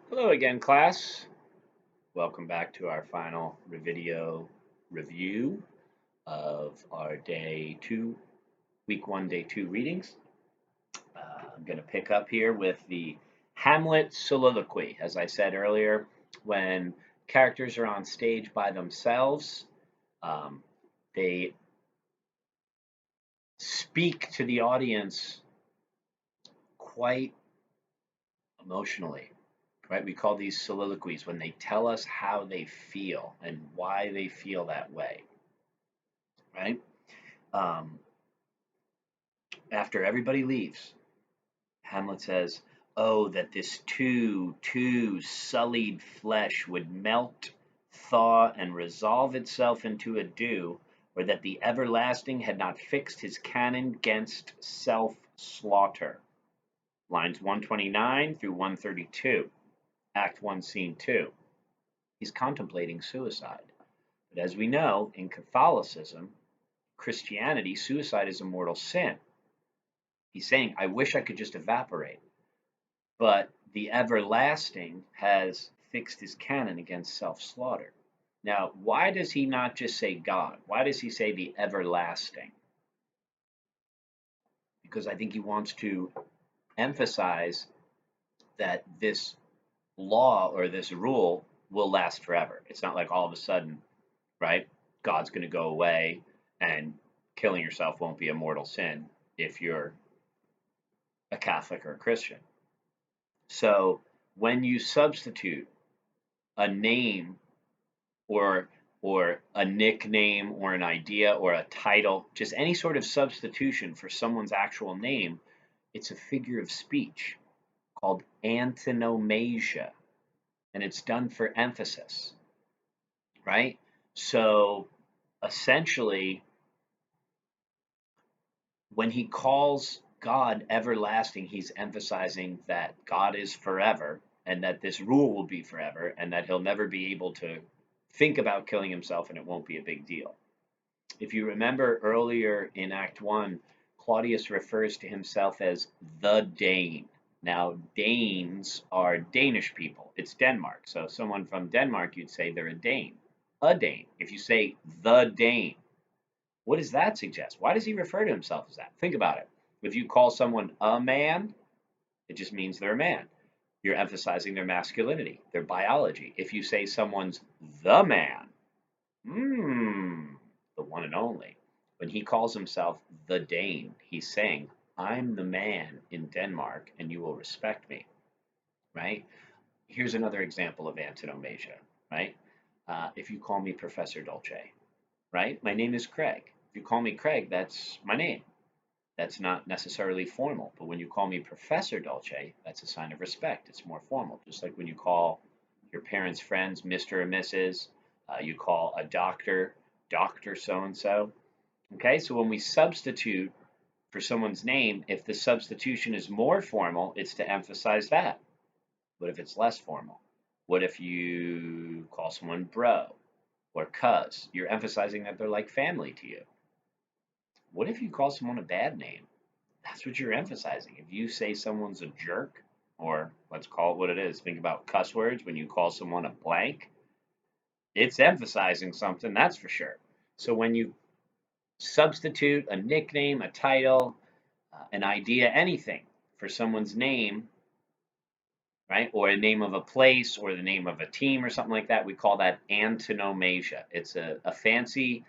Hello again, class. Welcome back to our final video review of our day two, week one, day two readings. I'm going to pick up here with the Hamlet soliloquy. As I said earlier, when characters are on stage by themselves, um, they speak to the audience quite emotionally, right? We call these soliloquies when they tell us how they feel and why they feel that way, right? Um, After everybody leaves, Hamlet says, "Oh, that this too sullied flesh would melt, thaw, and resolve itself into a dew, or that the everlasting had not fixed his cannon 'gainst self-slaughter." Lines 129 through 132, Act 1, Scene 2. He's contemplating suicide. But as we know, in Catholicism, Christianity, suicide is a mortal sin. He's saying, I wish I could just evaporate. But the everlasting has fixed his canon against self slaughter. Now, why does he not just say God? Why does he say the everlasting? Because I think he wants to emphasize that this law or this rule will last forever. It's not like all of a sudden, right? God's going to go away and killing yourself won't be a mortal sin if you're a Catholic or a Christian. So when you substitute a name or a nickname or an idea or a title, just any sort of substitution for someone's actual name, it's a figure of speech called antonomasia, and it's done for emphasis, right? So essentially, when he calls God everlasting, he's emphasizing that God is forever and that this rule will be forever and that he'll never be able to think about killing himself and it won't be a big deal. If you remember earlier in Act 1, Claudius refers to himself as the Dane. Now, Danes are Danish people. It's Denmark. So, someone from Denmark, you'd say they're a Dane. A Dane. If you say the Dane, what does that suggest? Why does he refer to himself as that? Think about it. If you call someone a man, it just means they're a man. You're emphasizing their masculinity, their biology. If you say someone's the man, the one and only. When he calls himself the Dane, he's saying, I'm the man in Denmark and you will respect me, right? Here's another example of antonomasia, right? If you call me Professor Dolce, right? My name is Craig. If you call me Craig, that's my name. That's not necessarily formal, but when you call me Professor Dolce, that's a sign of respect. It's more formal, just like when you call your parents' friends Mr. or Mrs., you call a doctor Dr. So and so. Okay, so when we substitute for someone's name, if the substitution is more formal, it's to emphasize that. What if it's less formal? What if you call someone bro or cuz? You're emphasizing that they're like family to you. What if you call someone a bad name? That's what you're emphasizing. If you say someone's a jerk, or let's call it what it is, think about cuss words when you call someone a blank, it's emphasizing something, that's for sure. So when you substitute a nickname, a title, an idea, anything for someone's name, right, or a name of a place or the name of a team or something like that, we call that antonomasia. It's a fancy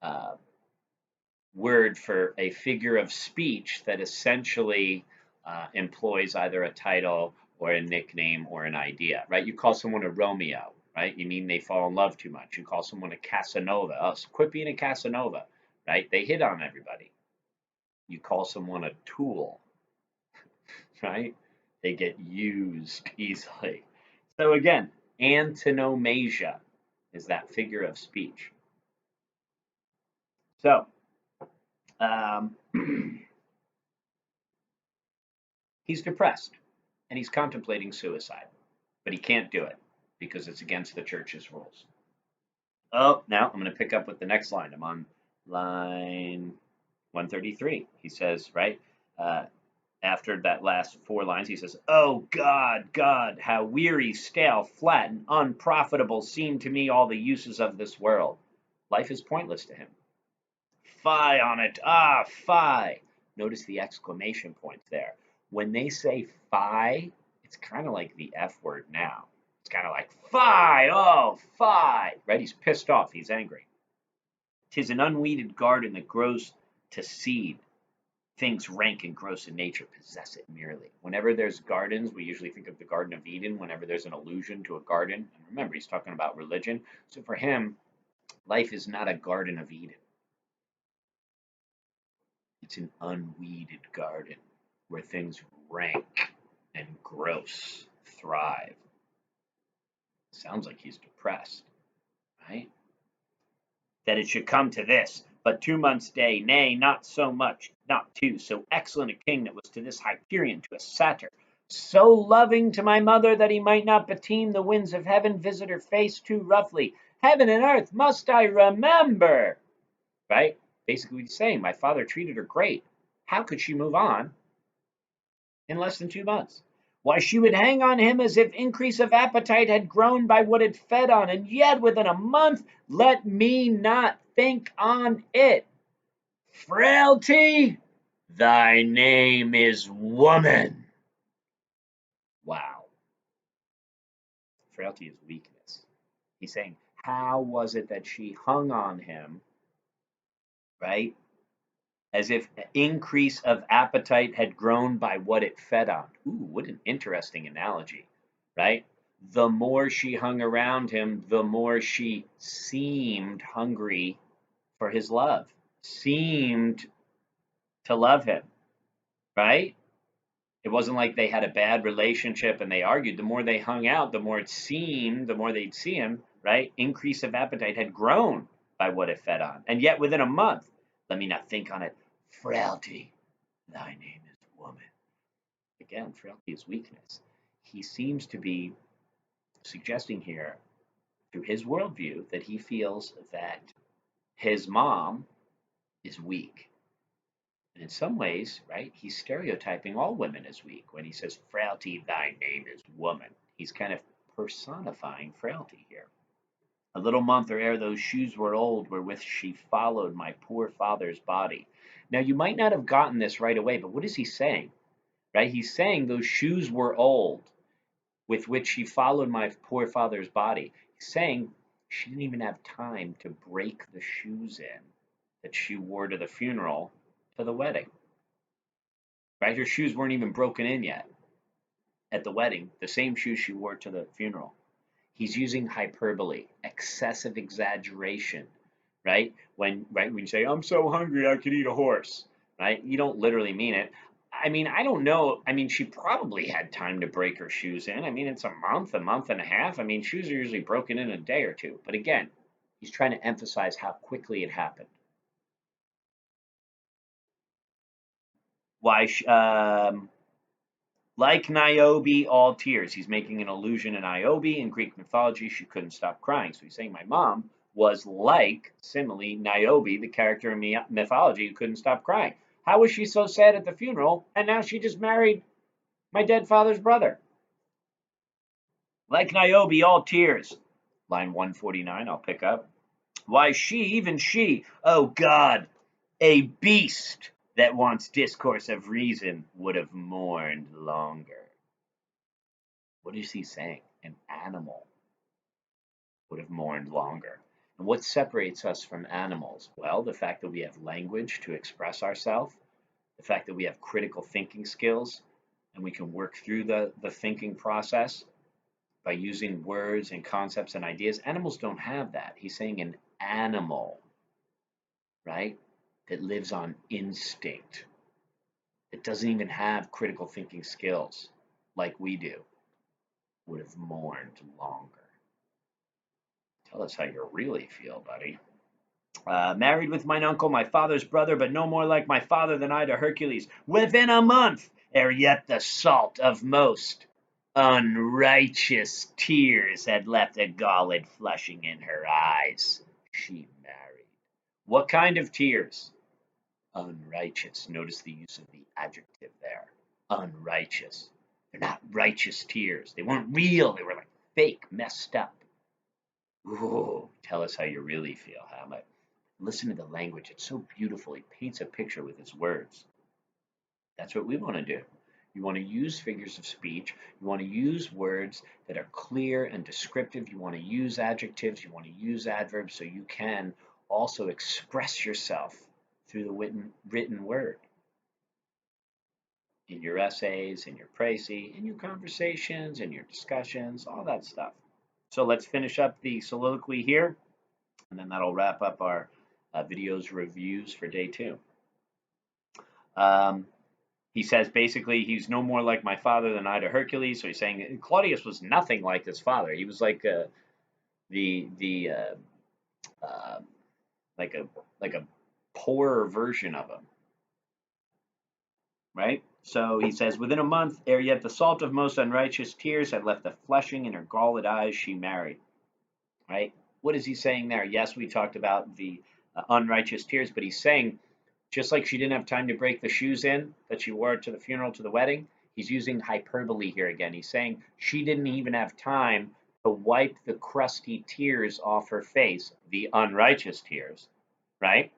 uh, word for a figure of speech that essentially employs either a title or a nickname or an idea, right? You call someone a Romeo, right? You mean they fall in love too much. You call someone a Casanova. Oh, so quit being a Casanova, right? They hit on everybody. You call someone a tool, right? They get used easily. So again, antonomasia is that figure of speech. So um, he's depressed and he's contemplating suicide, but he can't do it because it's against the church's rules. Oh, now I'm going to pick up with the next line. I'm on line 133. He says, right, uh, After that last four lines, he says, "Oh God, God, how weary, stale, flat, and unprofitable seem to me all the uses of this world. Life is pointless to him. Fie on it! Ah, fie!" Notice the exclamation point there. When they say fie, it's kind of like the F word now. It's kind of like fie, oh, fie, right? He's pissed off, he's angry. "'Tis an unweeded garden that grows to seed. Things rank and gross in nature possess it merely." Whenever there's gardens, we usually think of the Garden of Eden whenever there's an allusion to a garden. And remember, he's talking about religion. So for him, life is not a Garden of Eden. It's an unweeded garden where things rank and gross thrive. Sounds like he's depressed, right? That it should come to this, but 2 months' day, nay, not so much, not two, so excellent a king that was to this Hyperion, to a satyr, so loving to my mother that he might not beteem the winds of heaven visit her face too roughly. Heaven and earth must I remember, right? Basically, what he's saying, my father treated her great. How could she move on in less than 2 months? Why, she would hang on him as if increase of appetite had grown by what it fed on, and yet within a month let me not think on it. Frailty, thy name is woman. Wow. Frailty is weakness. He's saying, how was it that she hung on him, right? As if increase of appetite had grown by what it fed on. Ooh, what an interesting analogy, right? The more she hung around him, the more she seemed hungry for his love, seemed to love him, right? It wasn't like they had a bad relationship and they argued. The more they hung out, the more it seemed, the more they'd see him, right? Increase of appetite had grown by what it fed on. And yet within a month, let me not think on it, frailty, thy name is woman. Again, frailty is weakness. He seems to be suggesting here, through his worldview, that he feels that his mom is weak. And in some ways, right, he's stereotyping all women as weak. When he says, frailty, thy name is woman, he's kind of personifying frailty here. A little month or ere those shoes were old, wherewith she followed my poor father's body. Now, you might not have gotten this right away, but what is he saying? Right? He's saying those shoes were old, with which she followed my poor father's body. He's saying she didn't even have time to break the shoes in that she wore to the funeral, to the wedding. Right? Her shoes weren't even broken in yet at the wedding, the same shoes she wore to the funeral. He's using hyperbole, excessive exaggeration, right? When you say, I'm so hungry I could eat a horse, right? You don't literally mean it. I mean, I don't know. I mean, she probably had time to break her shoes in. I mean, it's a month and a half. I mean, shoes are usually broken in a day or two. But again, he's trying to emphasize how quickly it happened. Why, like Niobe, all tears. He's making an allusion to Niobe. In Greek mythology, she couldn't stop crying. So he's saying my mom was like, simile, Niobe, the character in mythology who couldn't stop crying. How was she so sad at the funeral? And now she just married my dead father's brother. Like Niobe, all tears. Line 149, I'll pick up. Why, even she, oh God, a beast that wants discourse of reason would have mourned longer. What is he saying? An animal would have mourned longer. And what separates us from animals? Well, the fact that we have language to express ourselves, the fact that we have critical thinking skills, and we can work through the thinking process by using words and concepts and ideas. Animals don't have that. He's saying an animal, right, that lives on instinct, that doesn't even have critical thinking skills like we do, would have mourned longer. Tell us how you really feel, buddy. Married with mine uncle, my father's brother, but no more like my father than I to Hercules. Within a month, ere yet the salt of most unrighteous tears had left a galled flushing in her eyes, she married. What kind of tears? Unrighteous. Notice the use of the adjective there. unrighteous. They're not righteous tears. They weren't real. They were like fake, messed up. Ooh, tell us how you really feel, Hamlet. Listen to the language. It's so beautiful. He paints a picture with his words. That's what we want to do. You want to use figures of speech. You want to use words that are clear and descriptive. You want to use adjectives. You want to use adverbs so you can also express yourself through the written word in your essays, in your précis, in your conversations, in your discussions, all that stuff. So let's finish up the soliloquy here, and then that'll wrap up our videos reviews for day 2. Um, he says basically he's no more like my father than I to Hercules. So he's saying Claudius was nothing like his father. He was like the uh, like a poorer version of him, right? So he says, within a month, ere yet the salt of most unrighteous tears had left the flushing in her galled eyes, she married, right? What is he saying there? Yes, we talked about the unrighteous tears, but he's saying just like she didn't have time to break the shoes in that she wore to the funeral, to the wedding, he's using hyperbole here again. He's saying she didn't even have time to wipe the crusty tears off her face, the unrighteous tears, right?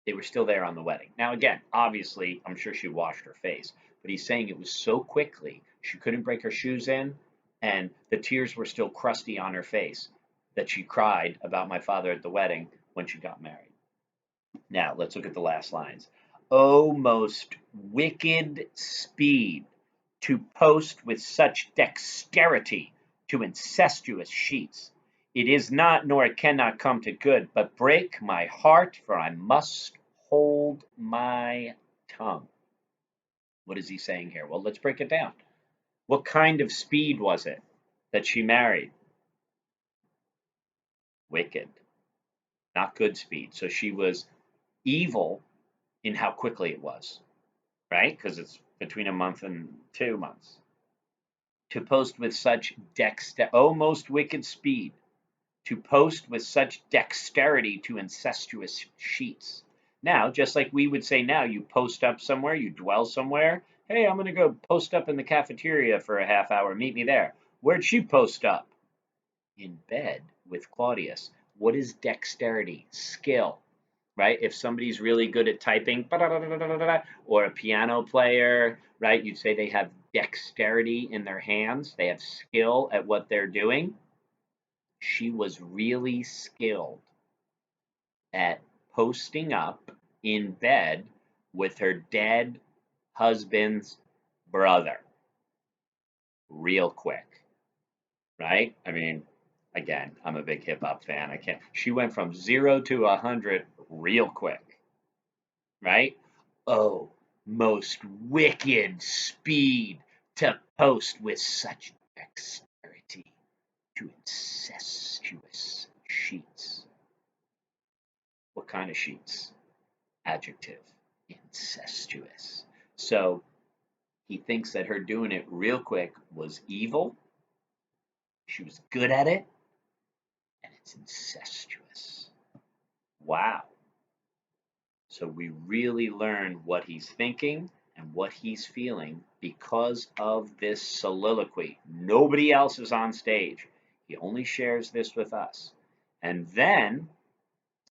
They were still there on the wedding. Now, again, obviously, I'm sure she washed her face, but he's saying it was so quickly, she couldn't break her shoes in, and the tears were still crusty on her face that she cried about my father at the wedding when she got married. Now, let's look at the last lines. O most wicked speed to post with such dexterity to incestuous sheets. It is not, nor it cannot come to good, but break my heart, for I must hold my tongue. What is he saying here? Well, let's break it down. What kind of speed was it that she married? Wicked, not good speed. So she was evil in how quickly it was, right? Because it's between a month and 2 months. To post with such most wicked speed, to post with such dexterity to incestuous sheets. Now, just like we would say now, you post up somewhere, you dwell somewhere. Hey, I'm going to go post up in the cafeteria for a half hour. Meet me there. Where'd she post up? In bed with Claudius. What is dexterity? Skill, right? If somebody's really good at typing, or a piano player, right? You'd say they have dexterity in their hands. They have skill at what they're doing. She was really skilled at posting up in bed with her dead husband's brother real quick, right? I mean, again, I'm a big hip hop fan. I can't. She went from 0 to 100 real quick, right? Oh, most wicked speed to post with such dexterity to incestuous sheets. What kind of sheets? Adjective, incestuous. So he thinks that her doing it real quick was evil. She was good at it, and it's incestuous. Wow. So we really learn what he's thinking and what he's feeling because of this soliloquy. Nobody else is on stage. He only shares this with us. And then,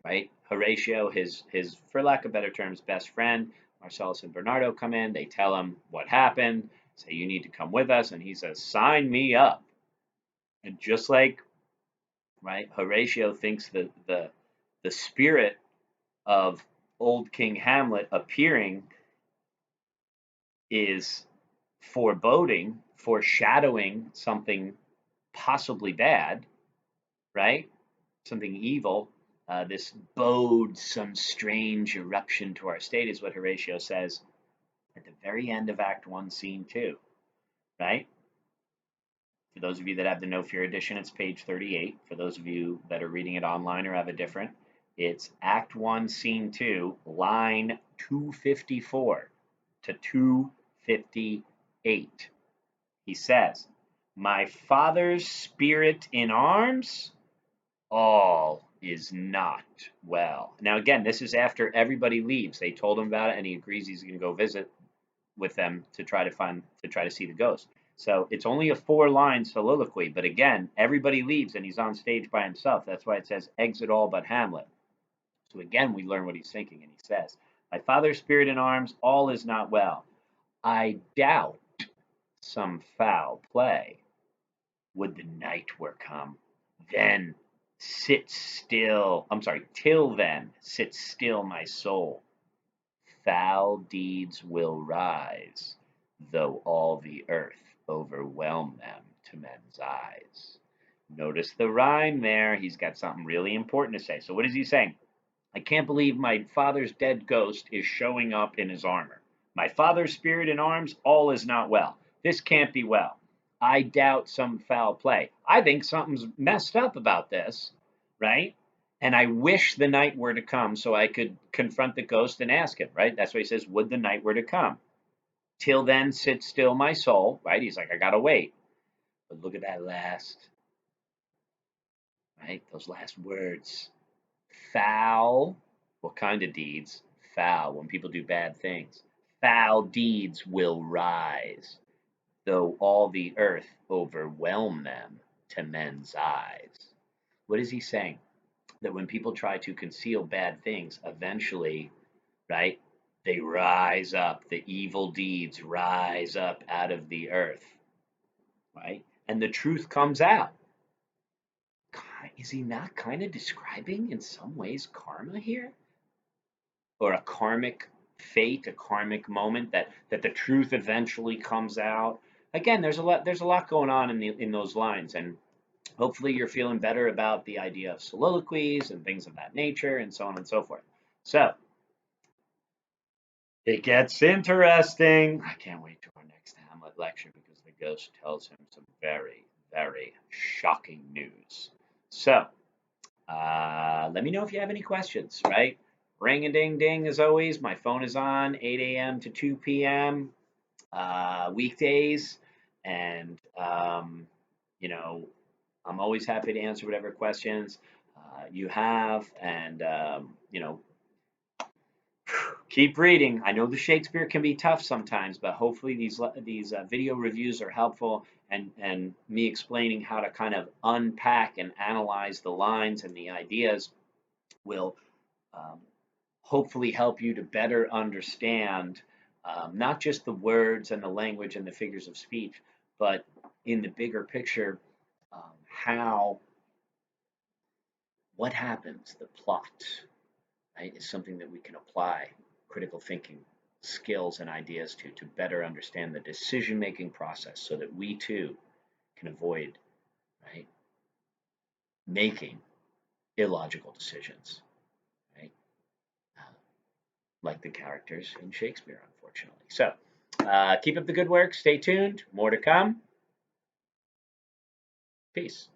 right, Horatio, his for lack of better terms, best friend, Marcellus and Bernardo come in. They tell him what happened, say, you need to come with us. And he says, sign me up. And just like, right, Horatio thinks that the spirit of old King Hamlet appearing is foreboding, foreshadowing something possibly bad, right? Something evil. This bodes some strange eruption to our state, is what Horatio says at the very end of Act 1, Scene 2, right? For those of you that have the No Fear edition, it's page 38. For those of you that are reading it online or have a different, it's Act 1, Scene 2, line 254 to 258. He says, my father's spirit in arms, all is not well. Now, again, this is after everybody leaves. They told him about it, and he agrees he's going to go visit with them to try to see the ghost. So it's only a 4-line soliloquy, but again, everybody leaves and he's on stage by himself. That's why it says exit all but Hamlet. So again, we learn what he's thinking, and he says, "My father's spirit in arms, all is not well. I doubt some foul play. Would the night were come, then sit still. I'm sorry, till then sit still my soul. Foul deeds will rise, though all the earth overwhelm them to men's eyes." Notice the rhyme there. He's got something really important to say. So, what is he saying? I can't believe my father's dead ghost is showing up in his armor. My father's spirit in arms, all is not well. This can't be well. I doubt some foul play. I think something's messed up about this, right? And I wish the night were to come so I could confront the ghost and ask him, right? That's why he says, would the night were to come. Till then, sit still my soul, right? He's like, I gotta wait. But look at that last, right? Those last words. Foul. What kind of deeds? Foul. When people do bad things. Foul deeds will rise, though all the earth overwhelm them to men's eyes. What is he saying? That when people try to conceal bad things, eventually, right, they rise up. The evil deeds rise up out of the earth, right? And the truth comes out. Is he not kind of describing in some ways karma here? Or a karmic fate, a karmic moment that the truth eventually comes out. Again, there's a lot going on in those lines, and hopefully you're feeling better about the idea of soliloquies and things of that nature, and so on and so forth. So it gets interesting. I can't wait to our next Hamlet lecture because the ghost tells him some very, very shocking news. So let me know if you have any questions, right? Ring a ding ding as always. My phone is on 8 a.m. to 2 p.m. Weekdays. And, I'm always happy to answer whatever questions you have. And, keep reading. I know the Shakespeare can be tough sometimes, but hopefully these video reviews are helpful, and me explaining how to kind of unpack and analyze the lines and the ideas will um, hopefully help you to better understand not just the words and the language and the figures of speech, but in the bigger picture, how what happens, the plot, right, is something that we can apply critical thinking skills and ideas to better understand the decision making process so that we too can avoid, right, making illogical decisions, right, uh, like the characters in Shakespeare, unfortunately. So keep up the good work. Stay tuned. More to come. Peace.